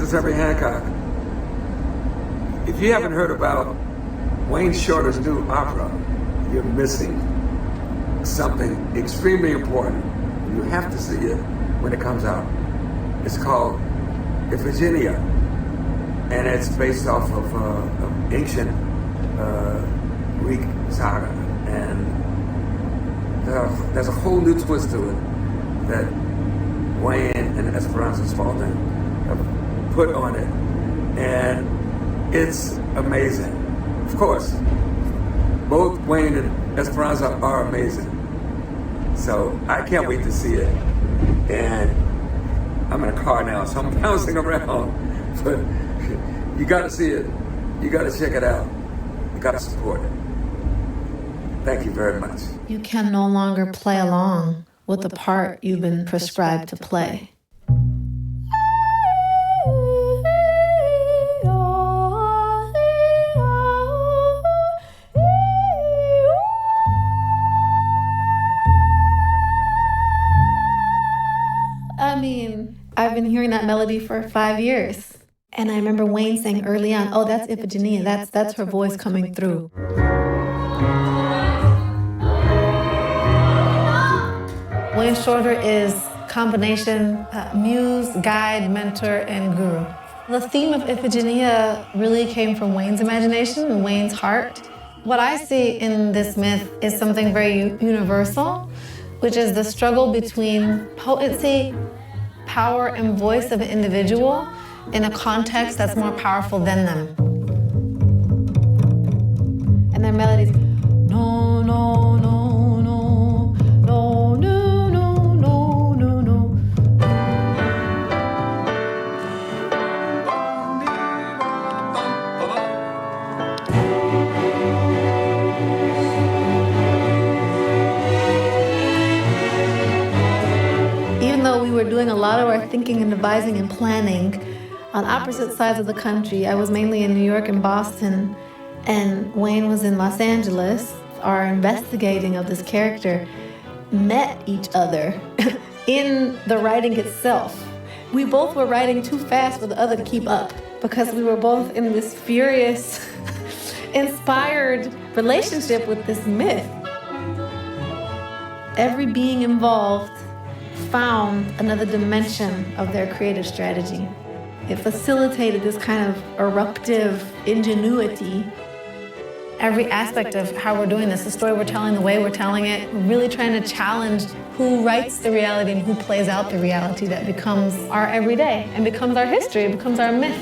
Douglas Henry Hancock. If you haven't heard about Wayne Shorter's new opera, you're missing something extremely important. You have to see it when it comes out. It's called Iphigenia, and it's based off of ancient Greek saga. And there's a whole new twist to it that Wayne and Esperanza Spalding have put on it, and it's amazing. Of course, both Wayne and Esperanza are amazing, so I can't wait to see it. And I'm in a car now, so I'm bouncing around, but you gotta see it, you gotta check it out, you gotta support it. Thank you very much. You can no longer play along with the part you've been prescribed to play. I mean, I've been hearing that melody for 5 years. And I remember Wayne saying early on, oh, that's Iphigenia, that's her voice coming through. Wayne Shorter is combination muse, guide, mentor, and guru. The theme of Iphigenia really came from Wayne's imagination and Wayne's heart. What I see in this myth is something very universal, which is the struggle between potency, power, and voice of an individual in a context that's more powerful than them. And their melodies, no, no, no, no, no, no, no, no, no, no. Even though we were doing a lot of our thinking and devising and planning on opposite sides of the country, I was mainly in New York and Boston, and Wayne was in Los Angeles. Our investigating of this character met each other in the writing itself. We both were writing too fast for the other to keep up because we were both in this furious, inspired relationship with this myth. Every being involved found another dimension of their creative strategy. It facilitated this kind of eruptive ingenuity. Every aspect of how we're doing this, the story we're telling, the way we're telling it, we're really trying to challenge who writes the reality and who plays out the reality that becomes our everyday and becomes our history, becomes our myth.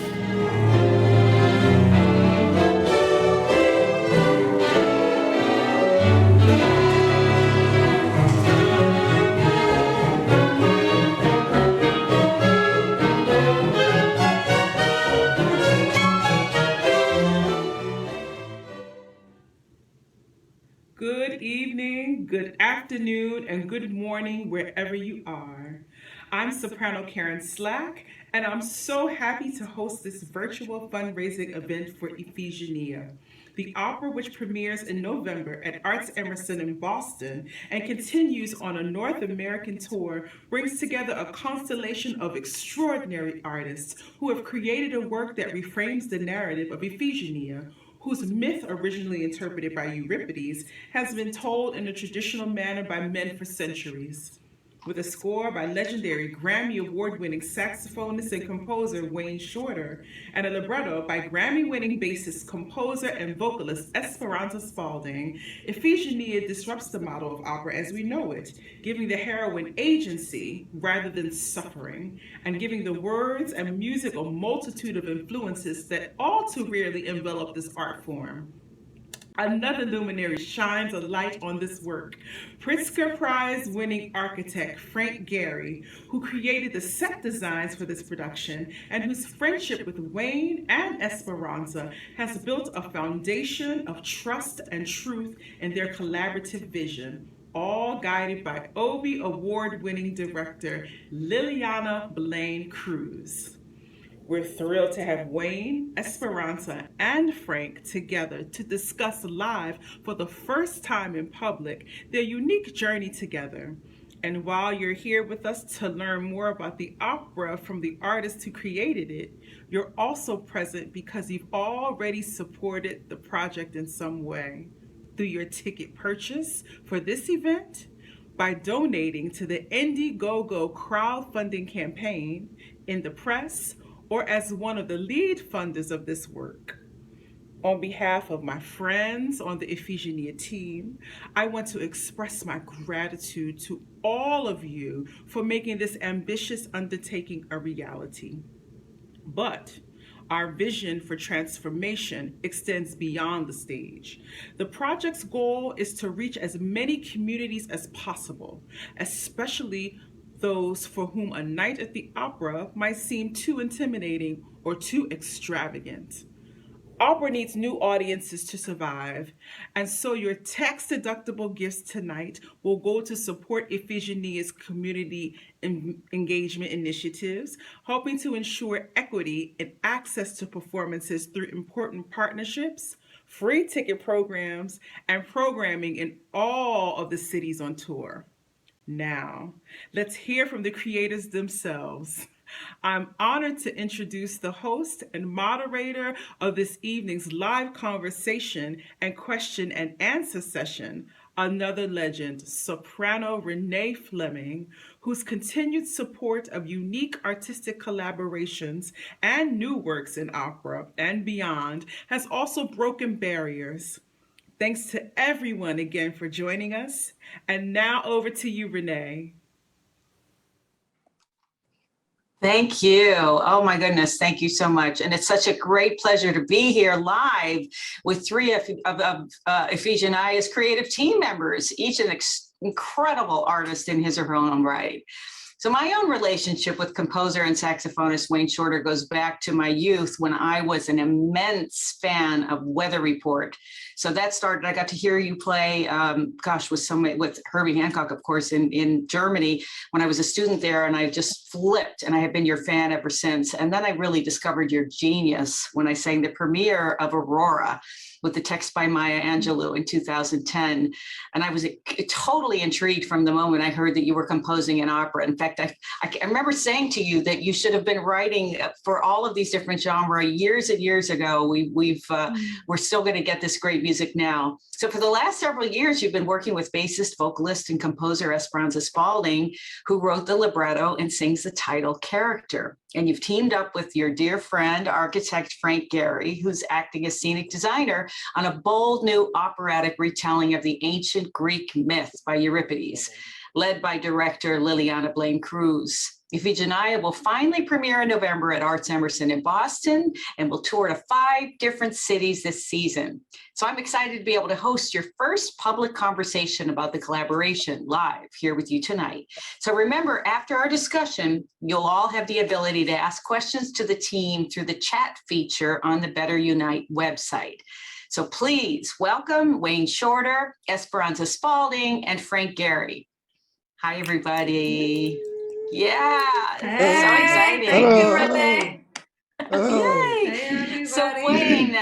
Good evening, good afternoon, and good morning wherever you are. I'm soprano Karen Slack, and I'm so happy to host this virtual fundraising event for Iphigenia, the opera which premieres in November at Arts Emerson in Boston and continues on a North American tour, brings together a constellation of extraordinary artists who have created a work that reframes the narrative of Iphigenia, whose myth, originally interpreted by Euripides, has been told in a traditional manner by men for centuries. With a score by legendary Grammy Award-winning saxophonist and composer Wayne Shorter, and a libretto by Grammy-winning bassist, composer, and vocalist Esperanza Spalding, Iphigenia disrupts the model of opera as we know it, giving the heroine agency rather than suffering, and giving the words and music a multitude of influences that all too rarely envelop this art form. Another luminary shines a light on this work. Pritzker Prize-winning architect Frank Gehry, who created the set designs for this production and whose friendship with Wayne and Esperanza has built a foundation of trust and truth in their collaborative vision, all guided by Obie Award-winning director Liliana Blaine Cruz. We're thrilled to have Wayne, Esperanza, and Frank together to discuss live for the first time in public their unique journey together. And while you're here with us to learn more about the opera from the artist who created it, you're also present because you've already supported the project in some way through your ticket purchase for this event, by donating to the Indiegogo crowdfunding campaign, in the press, or as one of the lead funders of this work. On behalf of my friends on the Iphigenia team, I want to express my gratitude to all of you for making this ambitious undertaking a reality. But our vision for transformation extends beyond the stage. The project's goal is to reach as many communities as possible, especially those for whom a night at the opera might seem too intimidating or too extravagant. Opera needs new audiences to survive, and so your tax deductible gifts tonight will go to support Iphigenia's community engagement initiatives, helping to ensure equity and access to performances through important partnerships, free ticket programs, and programming in all of the cities on tour. Now, let's hear from the creators themselves. I'm honored to introduce the host and moderator of this evening's live conversation and question and answer session, another legend, soprano Renee Fleming, whose continued support of unique artistic collaborations and new works in opera and beyond has also broken barriers. Thanks to everyone again for joining us. And now over to you, Renee. Thank you. Oh my goodness. Thank you so much. And it's such a great pleasure to be here live with three of Iphigenia's creative team members, each an incredible artist in his or her own right. So my own relationship with composer and saxophonist Wayne Shorter goes back to my youth when I was an immense fan of Weather Report. So that started, I got to hear you play, with Herbie Hancock, of course, in Germany when I was a student there, and I just flipped, and I have been your fan ever since. And then I really discovered your genius when I sang the premiere of Aurora with the text by Maya Angelou in 2010. And I was totally intrigued from the moment I heard that you were composing an opera. In fact, I remember saying to you that you should have been writing for all of these different genres years and years ago. We're still going to get this great music now. So for the last several years, you've been working with bassist, vocalist, and composer Esperanza Spalding, who wrote the libretto and sings the title character. And you've teamed up with your dear friend, architect Frank Gehry, who's acting as scenic designer on a bold new operatic retelling of the ancient Greek myth by Euripides, led by director Liliana Blaine Cruz. Iphigenia will finally premiere in November at Arts Emerson in Boston and will tour to 5 different cities this season. So I'm excited to be able to host your first public conversation about the collaboration live here with you tonight. So remember, after our discussion, you'll all have the ability to ask questions to the team through the chat feature on the Better Unite website. So please welcome Wayne Shorter, Esperanza Spalding, and Frank Gehry. Hi, everybody. Yeah, hey, so exciting. Thank you, Renee. Yay. Hey, so Wayne,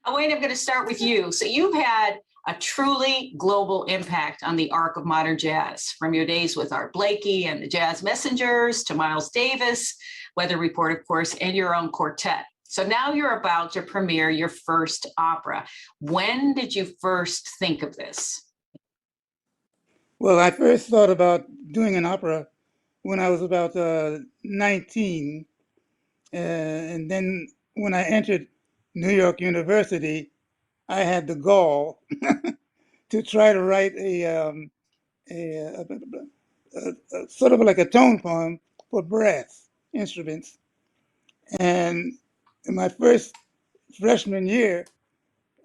I'm going to start with you. So you've had a truly global impact on the arc of modern jazz, from your days with Art Blakey and the Jazz Messengers to Miles Davis, Weather Report, of course, and your own quartet. So now you're about to premiere your first opera. When did you first think of this? Well, I first thought about doing an opera when I was about 19. And then when I entered New York University, I had the gall to try to write a sort of like a tone poem for brass instruments. And in my first freshman year,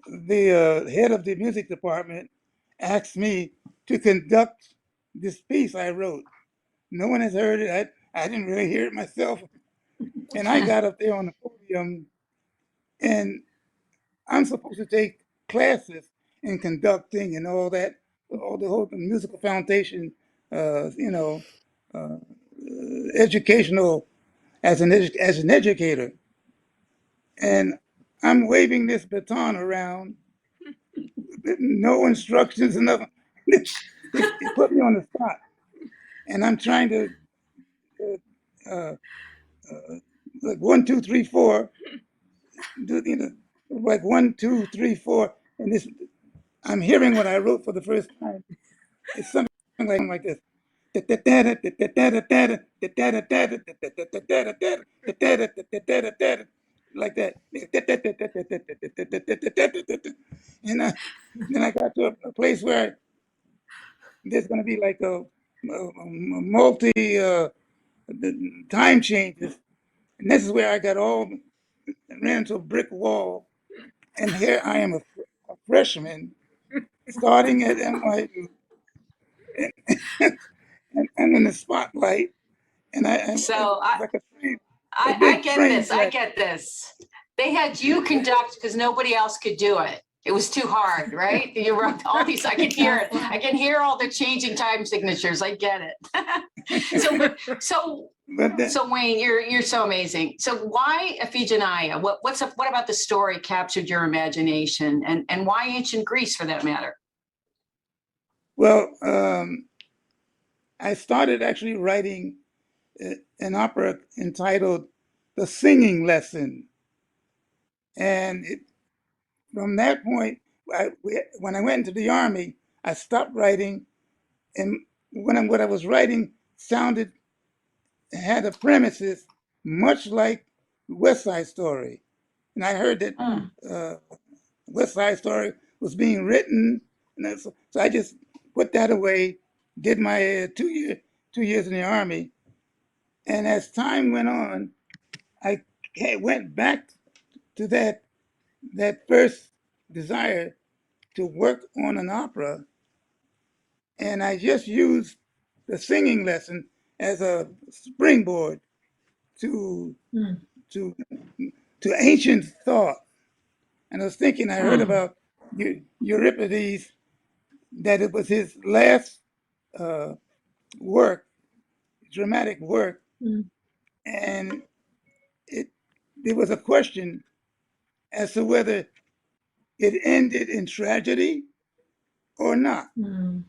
the head of the music department asked me to conduct this piece I wrote. No one has heard it. I didn't really hear it myself. And I got up there on the podium, and I'm supposed to take classes in conducting and all that, all the whole musical foundation, uh, you know, uh, educational as an educator. And I'm waving this baton around, no instructions, and nothing. It put me on the spot. and I'm trying to uh, like 1, 2, 3, 4, do like 1, 2, 3, 4, and this I'm hearing what I wrote for the first time. It's something like this. Like that. And then I got to a place where there's going to be like a multi time changes. And this is where I got all ran into a brick wall. And here I am, a freshman, starting at NYU, and I'm in the spotlight. And So it's like a I big get train this. I wreck. get this. They had you conduct because nobody else could do it. It was too hard, right? You wrote all these. I can hear it. I can hear all the changing time signatures. I get it. So Wayne, you're so amazing. So why Iphigenia? What about the story captured your imagination, and why ancient Greece for that matter? Well, I started actually writing an opera entitled "The Singing Lesson," and from that point, when I went into the army, I stopped writing, and what I was writing had a premises much like West Side Story, and I heard that uh, West Side Story was being written, and so I just put that away. Did my 2 years in the army, and as time went on, I went back to that first desire to work on an opera, and I just used the singing lesson as a springboard to to to ancient thought. And I was thinking, I heard about Euripides, that it was his last uh, work, dramatic work, and it there was a question as to whether it ended in tragedy or not. And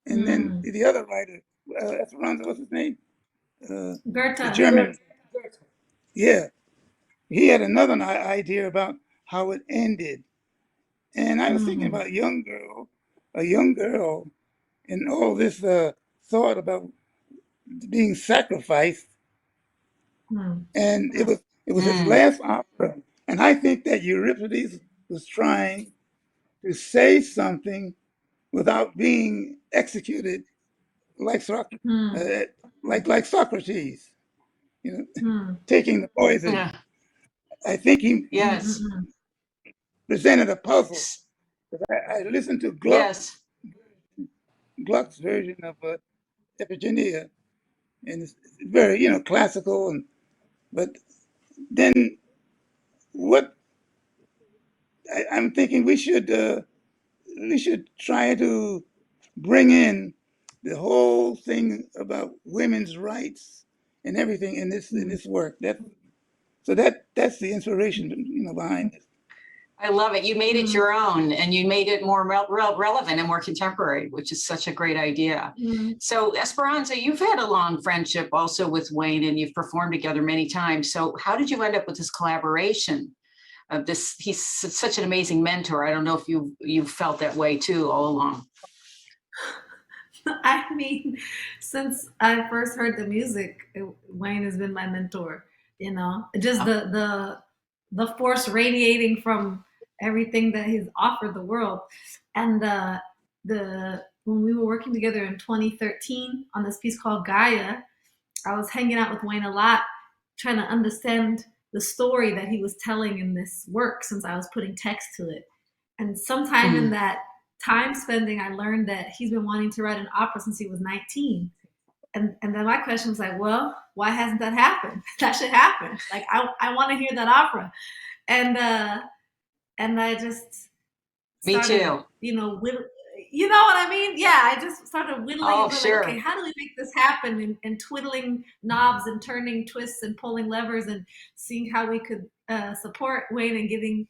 then the other writer, Esperanza, what's his name? The Goethe. German, yeah, he had another idea about how it ended. And I was thinking about a young girl, and all this thought about being sacrificed. And it was his last opera. And I think that Euripides was trying to say something without being executed like like Socrates, taking the poison. Yeah. I think he Yes. presented a puzzle. I listened to Yes. Gluck's version of Iphigenia, and it's very classical. But then what I'm thinking we should try to bring in the whole thing about women's rights and everything in this work. That's the inspiration behind it. I love it. You made it your own, and you made it more relevant and more contemporary, which is such a great idea. So Esperanza, you've had a long friendship also with Wayne, and you've performed together many times. So how did you end up with this collaboration? He's such an amazing mentor. I don't know if you felt that way too all along. I mean, since I first heard the music, Wayne has been my mentor. Just the force radiating from everything that he's offered the world. And the when we were working together in 2013 on this piece called Gaia, I was hanging out with Wayne a lot, trying to understand the story that he was telling in this work, since I was putting text to it. And sometime in that time spending, I learned that he's been wanting to write an opera since he was 19. And then my question was like, well, why hasn't that happened? That should happen. Like, I want to hear that opera. And I just Me started, too. you know what I mean? Yeah, I just started whittling. Oh, and sure. Like, okay, how do we make this happen? And twiddling knobs and turning twists and pulling levers and seeing how we could support Wayne and getting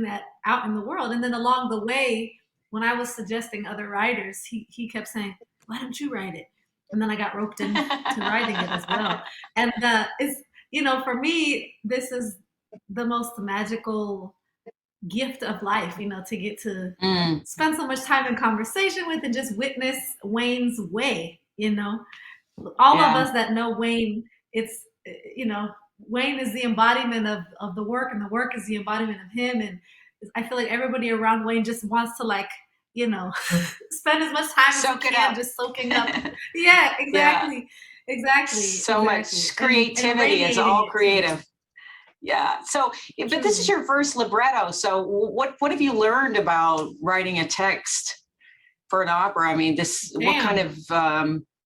that out in the world. And then along the way, when I was suggesting other writers, he kept saying, "Why don't you write it? and then I got roped into writing it as well. And it's, for me, this is the most magical gift of life, to get to Mm, spend so much time in conversation with and just witness Wayne's way. All of yeah. us that know Wayne, it's, Wayne is the embodiment of the work, and the work is the embodiment of him. And I feel like everybody around Wayne just wants to, like, you know, spend as much time as Soak you it can up. just soaking up. Yeah, Yeah. exactly. Exactly. So Exactly. much And creativity. It's radiating all it too. creative. Yeah. So, but this is Truly. your first libretto. So what have you learned about writing a text for an opera? I mean, what kind Damn. of,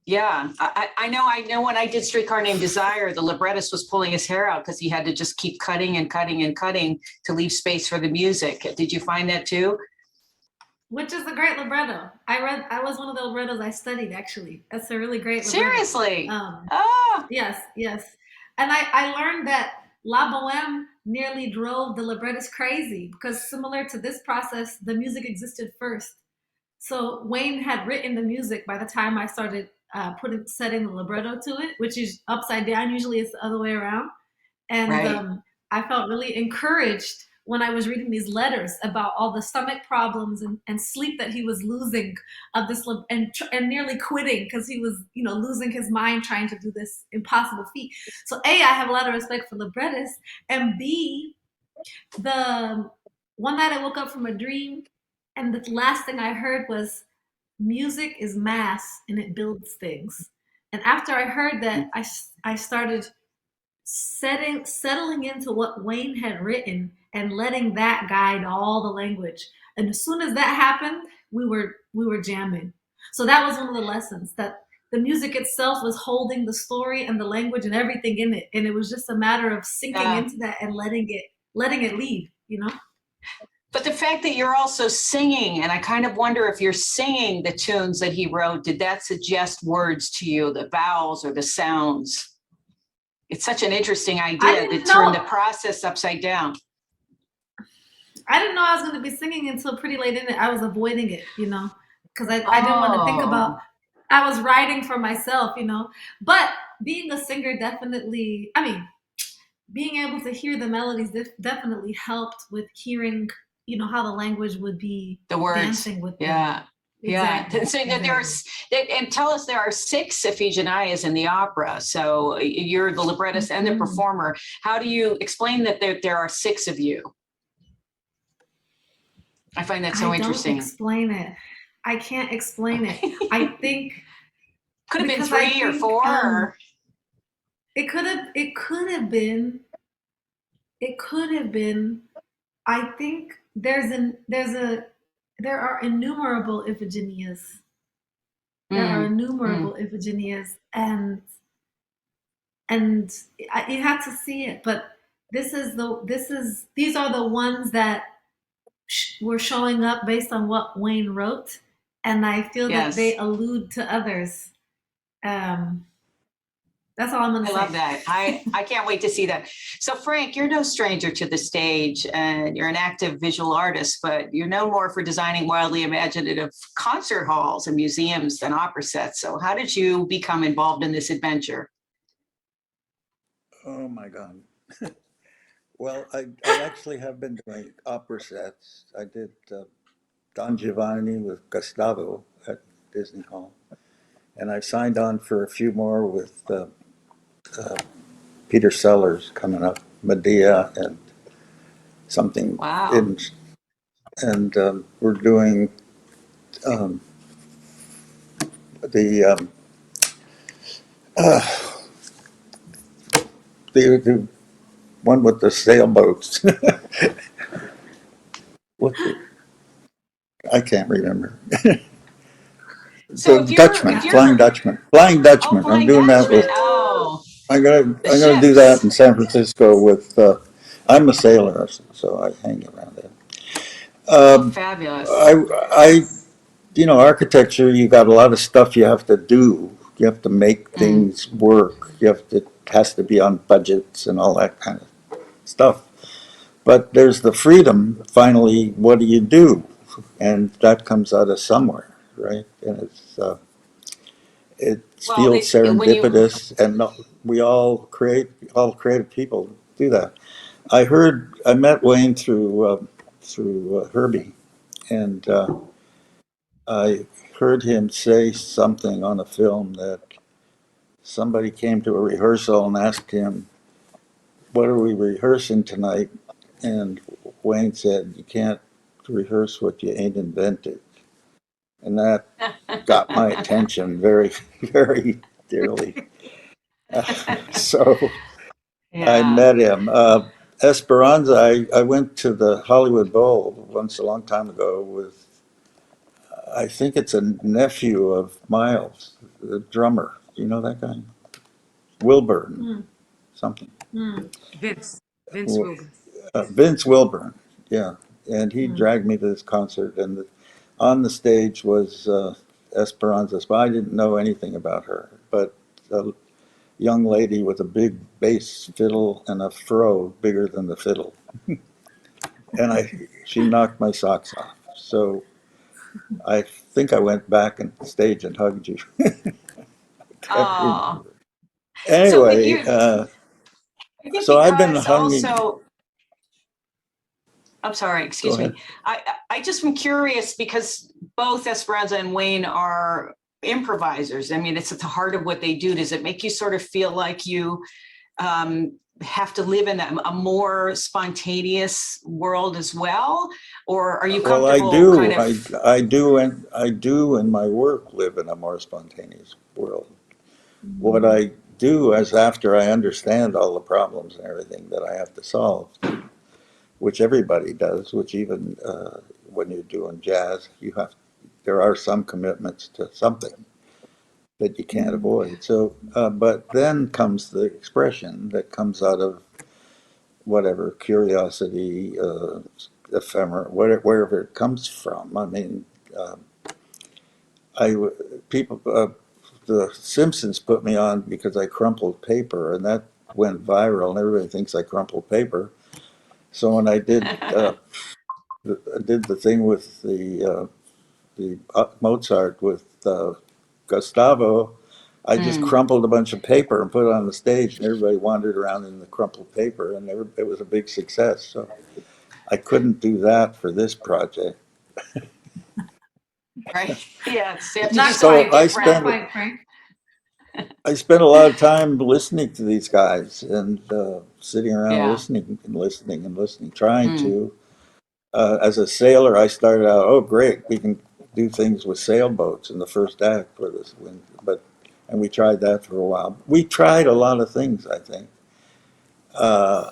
yeah, I know when I did Streetcar Named Desire, the librettist was pulling his hair out because he had to just keep cutting and cutting and cutting to leave space for the music. Did you find that too? Which is a great libretto. I was one of the librettos I studied, actually. That's a really great libretto. Seriously? Um, Ah, yes, yes. And I learned that La Boheme nearly drove the librettist crazy because, similar to this process, the music existed first. So Wayne had written the music by the time I started setting the libretto to it, which is upside down. Usually it's the other way around. And right. I felt really encouraged when I was reading these letters about all the stomach problems and sleep that he was losing of this, and nearly quitting because he was, losing his mind trying to do this impossible feat. So A, I have a lot of respect for librettists, and B, the one night I woke up from a dream, and the last thing I heard was, music is mass and it builds things. And after I heard that, I started settling into what Wayne had written and letting that guide all the language. And as soon as that happened, we were jamming. So that was one of the lessons, that the music itself was holding the story and the language and everything in it. And it was just a matter of sinking Yeah. into that and letting it lead. But the fact that you're also singing, and I kind of wonder if you're singing the tunes that he wrote, did that suggest words to you, the vowels or the sounds? It's such an interesting I idea to didn't turn the know process upside down. I didn't know I was going to be singing until pretty late in it. I was avoiding it, because I didn't want to think about. Oh, I was writing for myself. But being a singer definitely. I mean, being able to hear the melodies definitely helped with hearing, how the language would be the words. dancing with them. Yeah. Yeah. Exactly. So Exactly. and tell us, there are 6 Iphigenias in the opera. So you're the librettist and the Mhm. performer. How do you explain that there are 6 of you? I find that so I don't interesting. explain it. I can't explain it. I think Could have been because I 3 or think 4 or it could have been. I think there are innumerable Iphigenias. There are mm, mm, innumerable Iphigenias, and you have to see it. But these are the ones that were showing up based on what Wayne wrote, and I feel that they yes. allude to others. Um, that's all I'm gonna I love say. that. I can't wait to see that. So Frank, you're no stranger to the stage and you're an active visual artist, but you're known more for designing wildly imaginative concert halls and museums than opera sets. So how did you become involved in this adventure? Oh my God. Well, I actually have been doing opera sets. I did Don Giovanni with Gustavo at Disney Hall, and I've signed on for a few more with Peter Sellers coming up, Medea, and something Wow. in, and we're doing um, the, uh, the one with the sailboats. What I can't remember. So The Dutchman, Yeah. Flying Dutchman, Flying oh, Dutchman. I'm Flying doing that Dutchman. with. Oh, I'm the gonna do that ships. in San Francisco with. I'm a sailor, so I hang around there. Oh, Um, fabulous. I, architecture. You got a lot of stuff you have to do. You have to make Mm, things work. It has to be on budgets and all that kind of stuff. But there's the freedom. Finally, what do you do? And that comes out of somewhere, right? And It's Well, feels when you, serendipitous, and all creative people do that. I met Wayne through Herbie, and I heard him say something on a film that somebody came to a rehearsal and asked him, "What are we rehearsing tonight?" And Wayne said, "You can't rehearse what you ain't invented." And that got my attention very, very dearly. So I yeah. met him. Esperanza, I went to the Hollywood Bowl once a long time ago with, I think it's a nephew of Miles, the drummer. Do you know that guy? Wilburn, something. Vince. Vince Wilburn. Vince Wilburn, yeah. And he dragged me to this concert, and on the stage was Esperanza. But I didn't know anything about her, but a young lady with a big bass fiddle and a fro bigger than the fiddle, and she knocked my socks off. So I think I went back and stage and hugged you. Can't Oh, remember. so but Anyway, you, I think so I've been because hugging. also, I'm sorry, Go excuse me. ahead. I just am curious because both Esperanza and Wayne are improvisers. I mean, it's at the heart of what they do. Does it make you sort of feel like you have to live in a more spontaneous world as well? Or are you Well, I comfortable kind do. of, I do in my work live in a more spontaneous world. What I do is after I understand all the problems and everything that I have to solve, which everybody does, which even when you're doing jazz, there are some commitments to something that you can't avoid. So, but then comes the expression that comes out of whatever curiosity, ephemera, wherever it comes from. I mean, uh, I people the Simpsons put me on because I crumpled paper, and that went viral, and everybody thinks I crumpled paper. So when I did the thing with the Mozart with Gustavo, I just mm, crumpled a bunch of paper and put it on the stage, and everybody wandered around in the crumpled paper, and it was a big success. So I couldn't do that for this project. right? Yeah, so you have to do Not something So quite. different. Not quite, Frank. I spent a lot of time listening to these guys and sitting around Yeah. listening and listening and listening, trying Mm. to. As a sailor, I started out, oh, great, we can do things with sailboats in the first act for this wind, and we tried that for a while. We tried a lot of things, I think. Uh,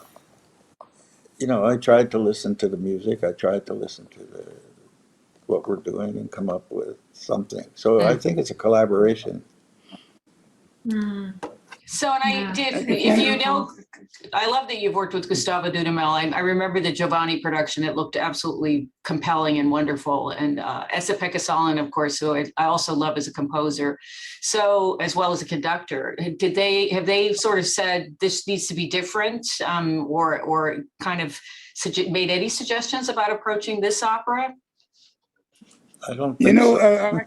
I tried to listen to the music. I tried to listen to what we're doing and come up with something. So I Mm. think it's a collaboration. So, and I Yeah. did, I can if send you you. know, I love that you've worked with Gustavo Dudamel. I remember the Giovanni production. It looked absolutely compelling and wonderful. And Esa Pekkasallen, of course, who I also love as a composer, so as well as a conductor. Have they sort of said this needs to be different, or kind of made any suggestions about approaching this opera? I don't You think know, so.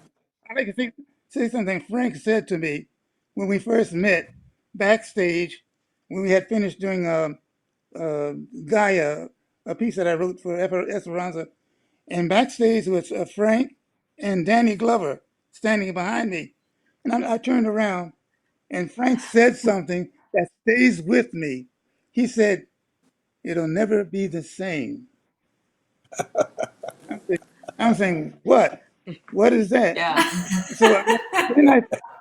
I like to say something Frank said to me when we first met backstage when we had finished doing Gaia, a piece that I wrote for Esperanza. And backstage was Frank and Danny Glover standing behind me. And I turned around and Frank said something that stays with me. He said, "It'll never be the same." I'm saying, what? What is that? Yeah. So then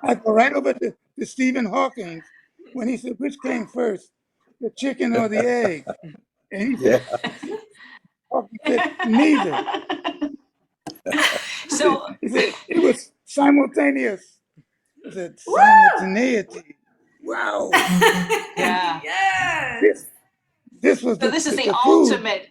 I go right over to Stephen Hawking when he said, which came first, the chicken or the egg? And he said, Yeah, Hawking said, neither. He said, So, he said, it was simultaneous. I said, Woo! simultaneity. Wow. yeah. Yes. This this was So this is the the food. ultimate.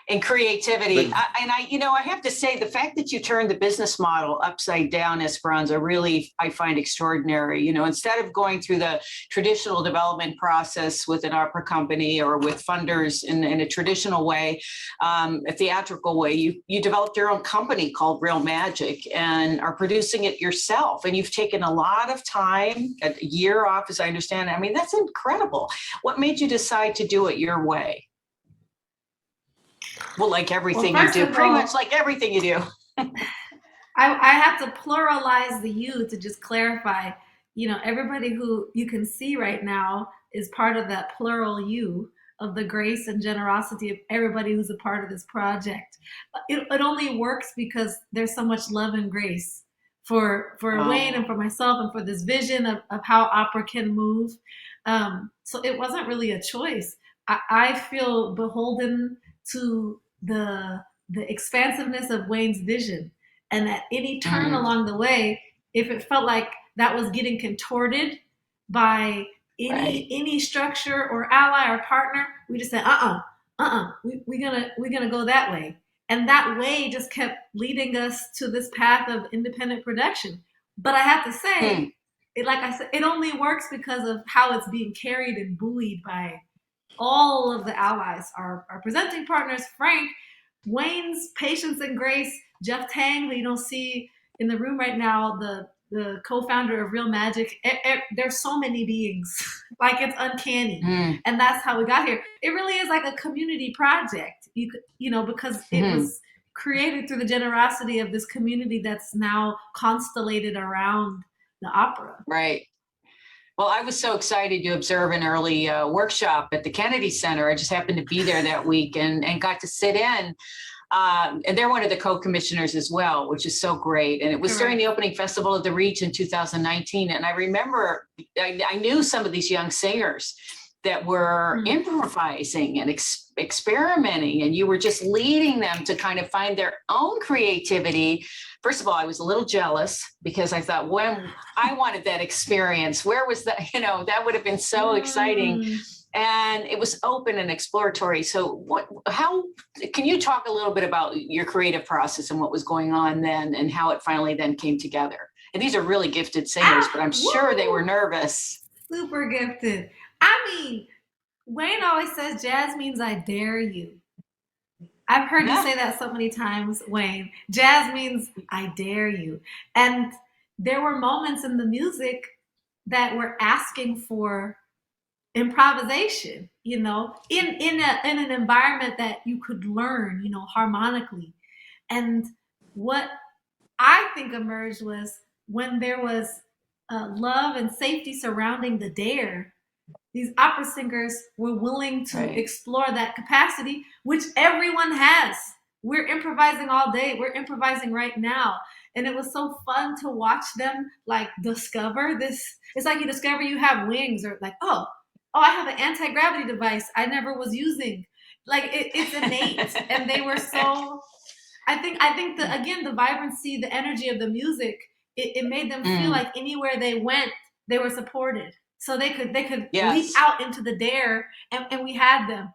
And creativity. But I have to say, the fact that you turned the business model upside down, Esperanza, really, I find extraordinary. Instead of going through the traditional development process with an opera company or with funders in a traditional way, a theatrical way, you developed your own company called Real Magic and are producing it yourself. And you've taken a lot of time, a year off, as I understand. I mean, that's incredible. What made you decide to do it your way? Well, like everything you do, pretty much like everything you do. I have to pluralize the you to just clarify. Everybody who you can see right now is part of that plural you of the grace and generosity of everybody who's a part of this project. It only works because there's so much love and grace for Wayne and for myself and for this vision of how opera can move. So it wasn't really a choice. I feel beholden to the expansiveness of Wayne's vision, and at any turn along the way, if it felt like that was getting contorted by any structure or ally or partner, we just said we're gonna go that way, and that way just kept leading us to this path of independent production. But I have to say, like I said, it only works because of how it's being carried and buoyed by all of the allies, our presenting partners, Frank, Wayne's patience and grace, Jeff Tang, who you don't see in the room right now, the co-founder of Real Magic. There's so many beings, like it's uncanny, and that's how we got here. It really is like a community project, because it was created through the generosity of this community that's now constellated around the opera. Right. Well, I was so excited to observe an early workshop at the Kennedy Center. I just happened to be there that week and got to sit in. And they're one of the co-commissioners as well, which is so great. And it was during the opening festival of the Reach in 2019. And I remember I knew some of these young singers that were improvising and experimenting, and you were just leading them to kind of find their own creativity. First of all, I was a little jealous because I thought, when I wanted that experience, where was that? That would have been so exciting. And it was open and exploratory. So how can you talk a little bit about your creative process and what was going on then and how it finally then came together? And these are really gifted singers, but I'm sure they were nervous. Super gifted. I mean, Wayne always says jazz means I dare you. I've heard you say that so many times, Wayne. Jazz means I dare you. And there were moments in the music that were asking for improvisation, in an environment that you could learn, harmonically. And what I think emerged was when there was love and safety surrounding the dare, these opera singers were willing to explore that capacity, which everyone has. We're improvising all day. We're improvising right now. And it was so fun to watch them like discover this. It's like you discover you have wings, or like, oh, I have an anti-gravity device I never was using. Like it's innate. And they were so, I think the vibrancy, the energy of the music, it made them feel like anywhere they went, they were supported. So they could leap out into the dare, and we had them,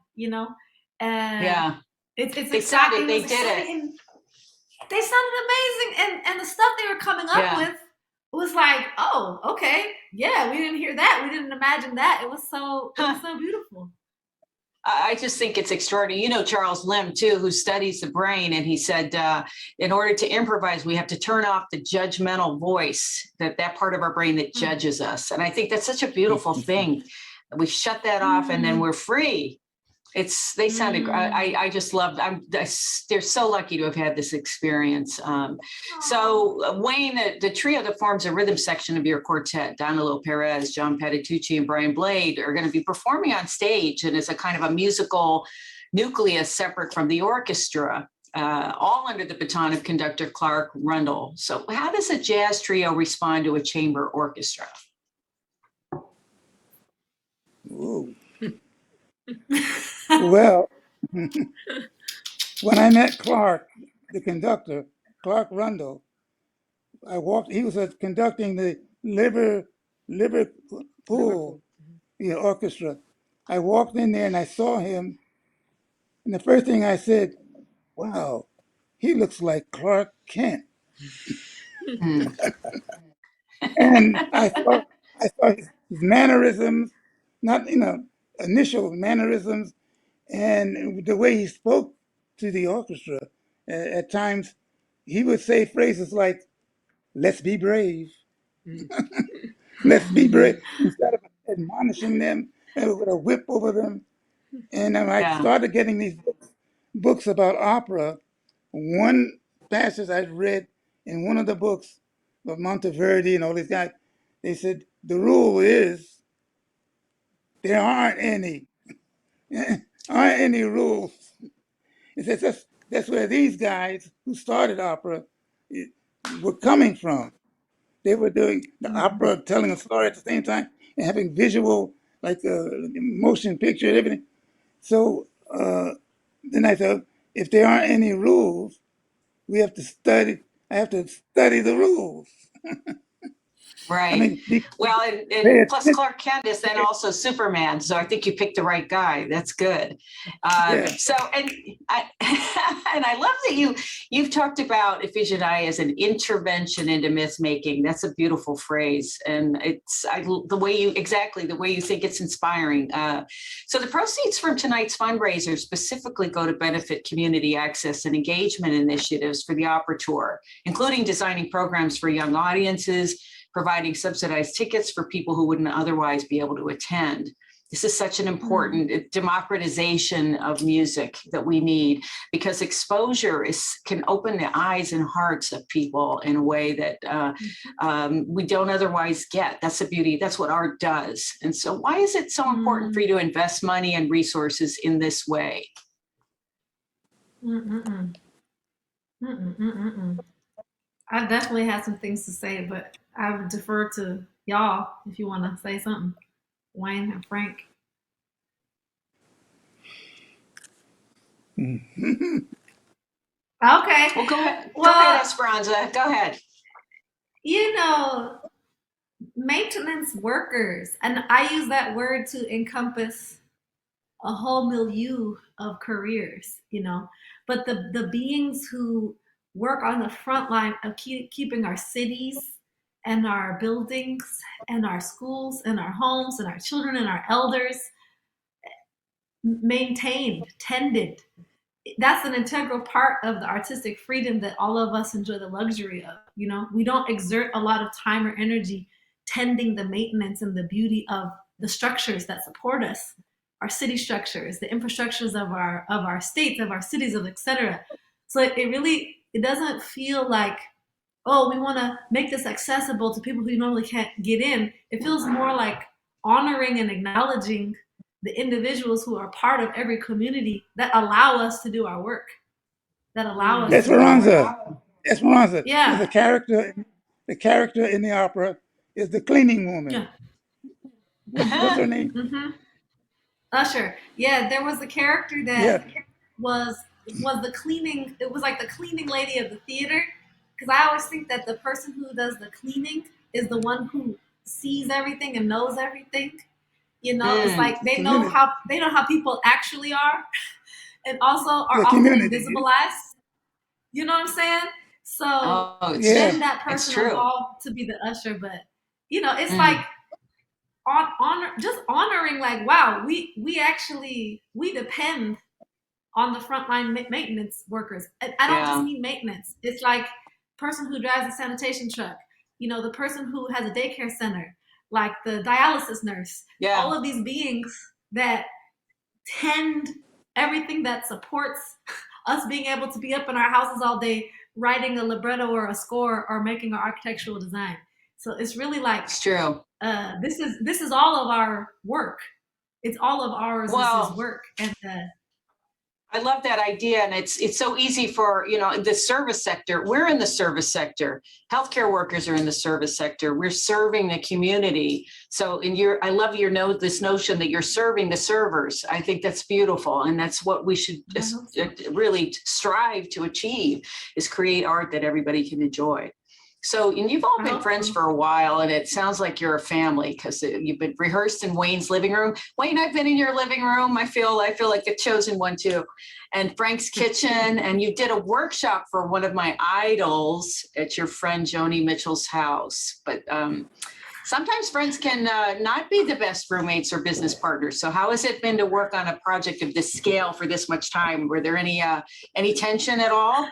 And it's they sounded, they did it. They sounded amazing, and the stuff they were coming up with was like, oh, okay, yeah, we didn't hear that, we didn't imagine that. It was so beautiful. I just think it's extraordinary. Charles Lim, too, who studies the brain, and he said, in order to improvise, we have to turn off the judgmental voice, that part of our brain that judges us. And I think that's such a beautiful thing. We shut that off, and then we're free. They sounded, I just loved, they're so lucky to have had this experience. So Wayne, the trio that forms a rhythm section of your quartet, Danilo Perez, John Patitucci, and Brian Blade, are going to be performing on stage, and it's a kind of a musical nucleus separate from the orchestra, all under the baton of conductor Clark Rundle. So how does a jazz trio respond to a chamber orchestra? Ooh. Well, when I met Clark, the conductor, Clark Rundle, he was conducting the Liverpool orchestra. I walked in there and I saw him, and the first thing I said, wow, he looks like Clark Kent. Mm. And I saw his mannerisms, not, initial mannerisms, and the way he spoke to the orchestra. At times, he would say phrases like, "Let's be brave, let's be brave," instead of admonishing them with a whip over them. And then I Yeah. started getting these books about opera. One passage I read in one of the books of Monteverdi and all these guys, they said the rule is there aren't any rules. It says that's where these guys who started opera eh, were coming from. They were doing the opera, telling a story at the same time, and having visual, like motion picture and everything. So then I thought, if there aren't any rules, we have to study. I have to study the rules. I Right. mean, Well, pay and plus attention. Clark Kent is then also Superman. So I think you picked the right guy. That's good. Yeah. So, and I, and I love that you've talked about Iphigenia as an intervention into myth making. That's a beautiful phrase. And it's the way you think it's inspiring. So the proceeds from tonight's fundraiser specifically go to benefit community access and engagement initiatives for the opera tour, including designing programs for young audiences, providing subsidized tickets for people who wouldn't otherwise be able to attend. This is such an important democratization of music that we need, because exposure can open the eyes and hearts of people in a way that we don't otherwise get. That's the beauty. That's what art does. And so why is it so important for you to invest money and resources in this way? Mm-mm-mm. Mm-mm-mm-mm. I definitely have some things to say, but I would defer to y'all if you want to say something. Wayne and Frank. Okay. Well, go ahead. Go ahead, Well, Esperanza. Go ahead. you know, maintenance workers, and I use that word to encompass a whole milieu of careers, but the beings who work on the front line of keeping our cities and our buildings and our schools and our homes and our children and our elders maintained, tended. That's an integral part of the artistic freedom that all of us enjoy the luxury of. We don't exert a lot of time or energy tending the maintenance and the beauty of the structures that support us, our city structures, the infrastructures of our states, of our cities, of etc. So it doesn't feel like, oh, we want to make this accessible to people who normally can't get in. It feels more like honoring and acknowledging the individuals who are part of every community that allow us to do our work, that allow us to do our work. Esperanza. Esperanza. There's Yeah, a character. The character in the opera is the cleaning woman. yeah. What's her name? Mm-hmm. Usher. Yeah, there was a character Yeah. that was was the cleaning. It was like the cleaning lady of the theater, because I always think that the person who does the cleaning is the one who sees everything and knows everything. It's Mm. like Community. they know how people actually are, and also are Yeah. often Community. invisibilized. You know what I'm saying? So Oh, Yeah. then that it's person true. evolved to be the usher, but it's like Mm. just honoring, like, wow, we depend on the frontline maintenance workers. I don't just Yeah. mean maintenance. It's like person who drives a sanitation truck, the person who has a daycare center, like the dialysis nurse, all Yeah. of these beings that tend everything that supports us being able to be up in our houses all day writing a libretto or a score or making our architectural design. So it's really like, It's true. this is all of our work. It's all of ours. This is Well, work, and I love that idea. And it's so easy for, the service sector. We're in the service sector. Healthcare workers are in the service sector. We're serving the community. So I love this notion that you're serving the servers. I think that's beautiful. And that's what we should really strive to achieve, is create art that everybody can enjoy. So, and you've all I been hope friends so. for a while, and it sounds like you're a family because you've been rehearsed in Wayne's living room. Wayne, I've been in your living room. I feel like the chosen one too. And Frank's kitchen, and you did a workshop for one of my idols at your friend Joni Mitchell's house. But sometimes friends can not be the best roommates or business partners. So, how has it been to work on a project of this scale for this much time? Were there any tension at all?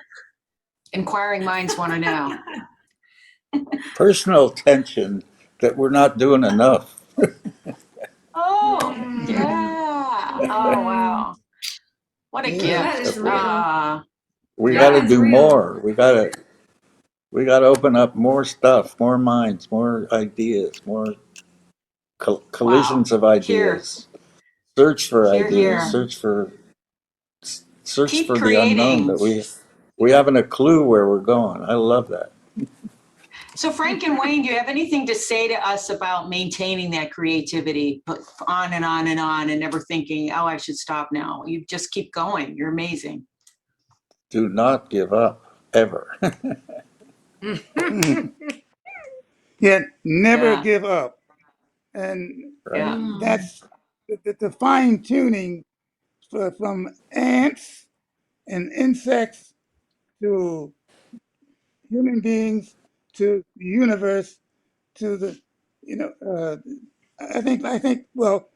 Inquiring minds want to know. Personal tension that we're not doing enough. Oh, Mm, yeah. Oh, mm. wow. What a Yeah. That is gift. real. We got to That is do real. more. We got to open up more stuff, more minds, more ideas, more Wow. collisions of Here, ideas. Search for here, ideas. here. Mm. Search Keep for the unknown creating. that we haven't a clue where we're going. I love that. So, Frank and Wayne, do you have anything to say to us about maintaining that creativity, but on and on and on, and never thinking, oh, I should stop now? You just keep going. You're amazing. Do not give up ever. Yet never Yeah, give up. And Right. yeah, Mm. that's the fine tuning from ants and insects to human beings to the universe to the, you know, I think, well,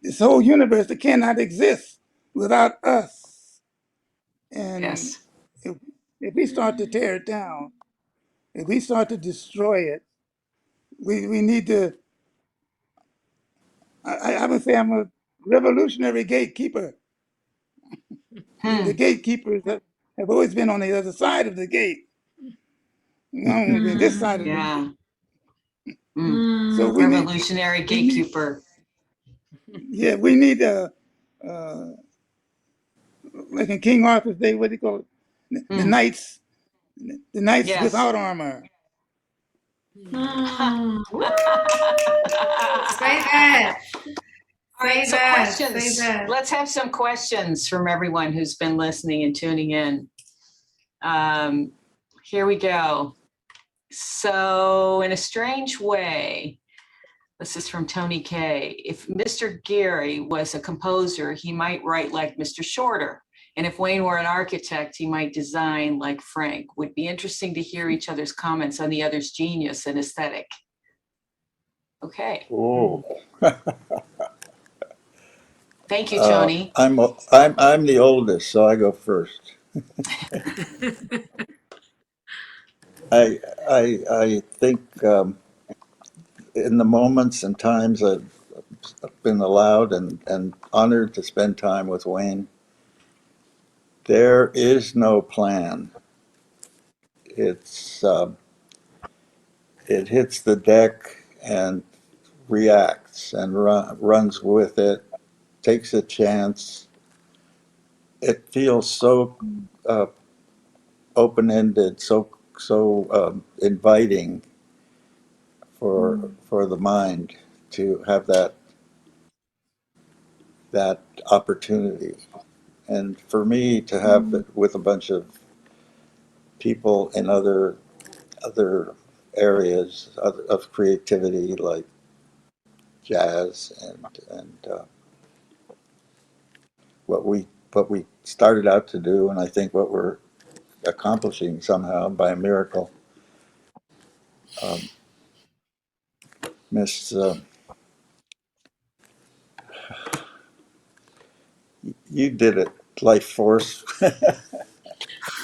this whole universe that cannot exist without us. And yes. if, if we start to tear it down, if we start to destroy it, we need to, I would say I'm a revolutionary gatekeeper. The Hmm. gatekeepers have always been on the other side of the gate. I want to be this side of Mm. the gate. Yeah. Mm. So Mm. Revolutionary we need, gatekeeper. yeah, we need uh, like in King Arthur's day, what do you call it? The Mm. knights, the knights Yes. without armor. Mm. Woo! Say All that. right, Say so that. Say questions. that. Let's have some questions from everyone who's been listening and tuning in. Um, here we go. So, in a strange way, this is from Tony K. If Mr. Geary was a composer, he might write like Mr. Shorter. And if Wayne were an architect, he might design like Frank. Would be interesting to hear each other's comments on the other's genius and aesthetic. Okay. Oh, Thank you, Tony. I'm the oldest, so I go first. I think in the moments and times I've been allowed and honored to spend time with Wayne, there is no plan. It's it hits the deck and reacts and runs with it, takes a chance. It feels so uh, open-ended, so inviting for the mind to have that opportunity, and for me to have it with a bunch of people in other areas of creativity like jazz and what we started out to do, and I think what we're accomplishing somehow by a miracle. Um, Miss, you did it, Life Force.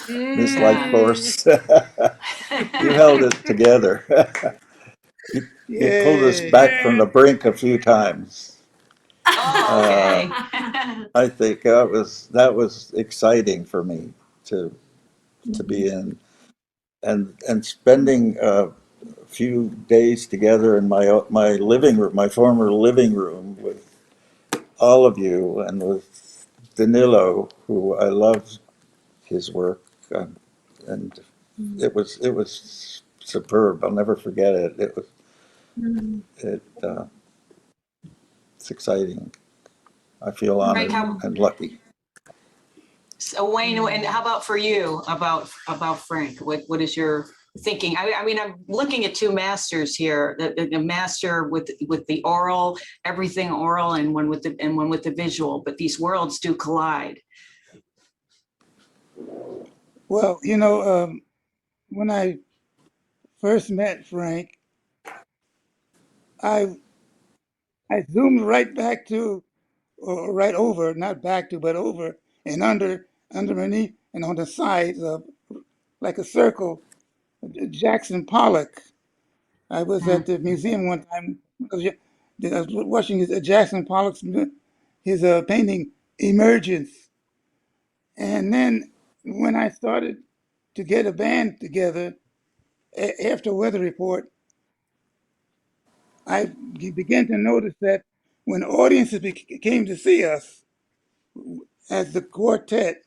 Miss Life Yeah. Mm. Force, you held it together. You pulled us Yay. back from the brink a few times. Oh, Uh, okay. I think that was exciting for me to be in, and spending a few days together in my living room, my former living room, with all of you and with Danilo, who I love his work, and it was superb. I'll never forget it. It's exciting. I feel Frank, honored how and lucky. So Wayne, and how about for you, about Frank? What is your thinking? I mean, I'm looking at two masters here, the master with the oral, everything oral, and one with the visual, but these worlds do collide. Well, when I first met Frank, I I zoomed right back to, or right over, not back to, but over and underneath, and on the sides of, like a circle, Jackson Pollock. I was at Mm, the museum one time. I was watching Jackson Pollock's his painting Emergence, and then when I started to get a band together after Weather Report, I began to notice that when audiences came to see us as the quartet,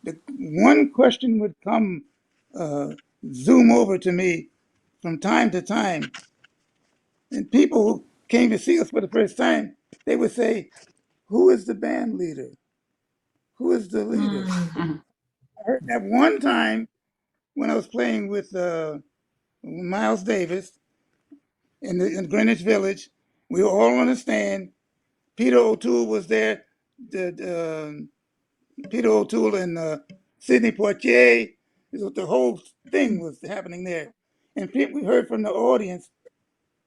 the one question would come, uh, zoom over to me from time to time, and people who came to see us for the first time, they would say, "Who is the band leader? Who is the leader?" mm, I heard that one time when I was playing with Miles Davis in Greenwich Village. We were all on the stand. Peter O'Toole was there. Peter O'Toole and Sidney Poitier. The whole thing was happening there. And we heard from the audience,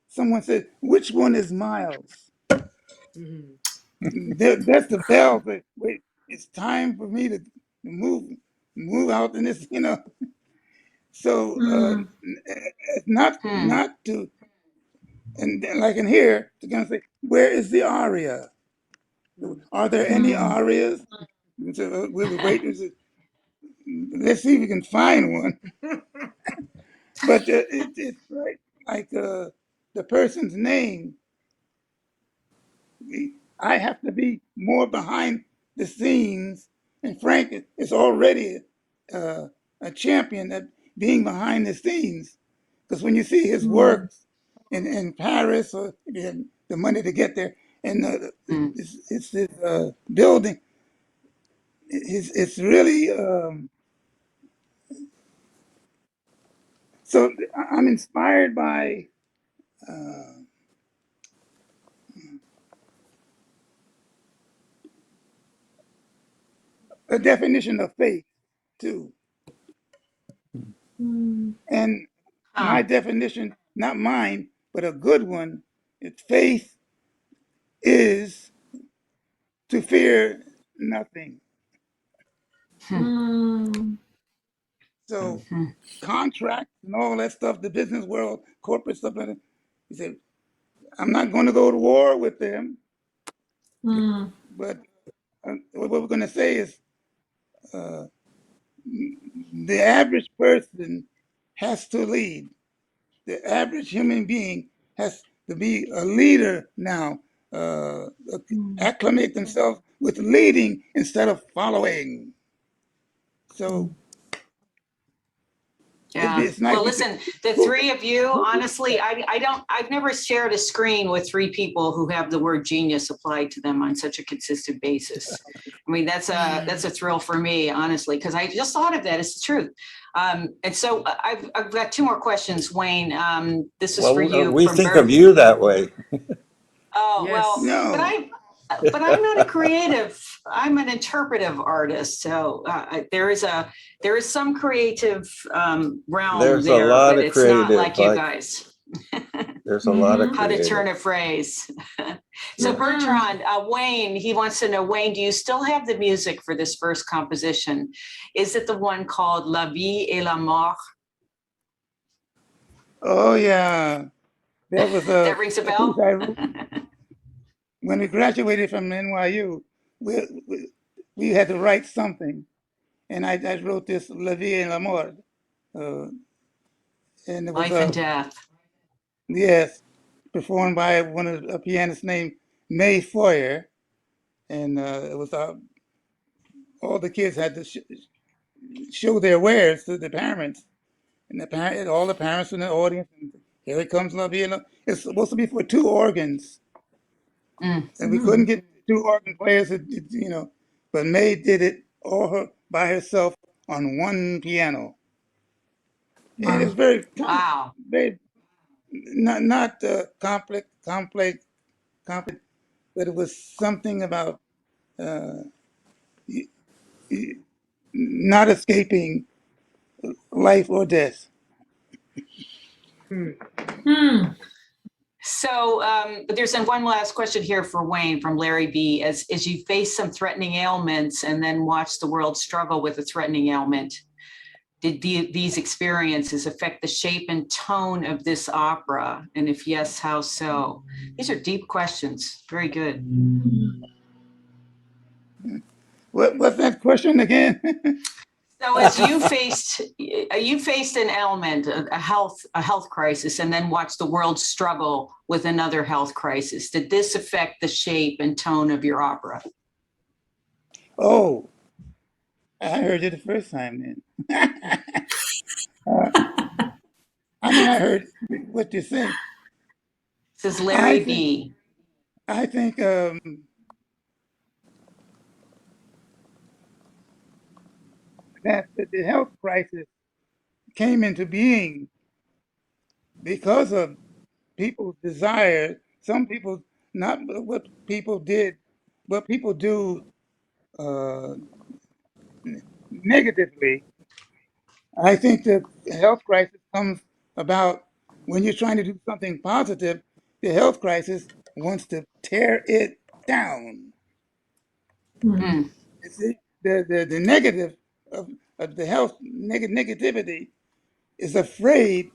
someone said, "Which one is Miles?" That's the bell. But wait, it's time for me to move out in this. So not mm, not to, and then, like in here, to kind of say, where is the aria? Are there any arias? And so we were waiting. Let's see if we can find one. But it's like the person's name. I have to be more behind the scenes, and Frank is already uh, a champion at being behind the scenes. Because when you see his works in Paris, or if you had the money to get there, and mm. it's this building, it's really so. I'm inspired by a definition of faith too. And my Huh. definition, not mine, but a good one, it's faith is to fear nothing. So Mhm. contracts and all that stuff, the business world, corporate stuff like that. He said, I'm not going to go to war with them, but what we're going to say is the average person has to lead. The average human being has to be a leader now, uh, acclimate themselves with leading instead of following. So Yeah. it's nice. Well, listen, the three of you, honestly, I've never shared a screen with three people who have the word genius applied to them on such a consistent basis. I mean, that's a thrill for me, honestly, because I just thought of that. It's the truth. And so I've got two more questions, Wayne. This is for Well, you we from think of Bert. you that way. Oh, well, Yes. No, but I'm not a creative. I'm an interpretive artist. So there is some creative realm There's a there, lot but of it's not creative, like you like guys. there's a lot of How to creative. turn a phrase. So Yeah. Bertrand, Wayne, he wants to know, Wayne, do you still have the music for this first composition? Is it the one called La Vie et la Mort? oh yeah, that was That rings a a piece bell? I wrote when we graduated from NYU. We had to write something, and I wrote this La Vie et la Mort, uh, and it was Life and Death. yes, performed by a pianist named May Foyer, and it was all the kids had to show their wares to the parents, and all the parents in the audience. And here it comes La Vie. It's supposed to be for two organs, Mm, and we couldn't get two organ players. but May did it by herself on one piano. And it's very, Wow. very not complex, but it was something about uh, not escaping life or death. So there's one last question here for Wayne from Larry B. As you face some threatening ailments and then watch the world struggle with a threatening ailment, did these experiences affect the shape and tone of this opera? And if yes, how so? These are deep questions. Very good. What's that question again? So as you faced an ailment, a health crisis, and then watched the world struggle with another health crisis, did this affect the shape and tone of your opera? Oh, I heard you the first time then. I mean, I heard what you say. This is I Larry think, B. I think that the health crisis came into being because of people's desire. Some people, not what people did, what people do uh, negatively. I think the health crisis comes about when you're trying to do something positive. The health crisis wants to tear it down. Mm, You see, the negative of the health negativity is afraid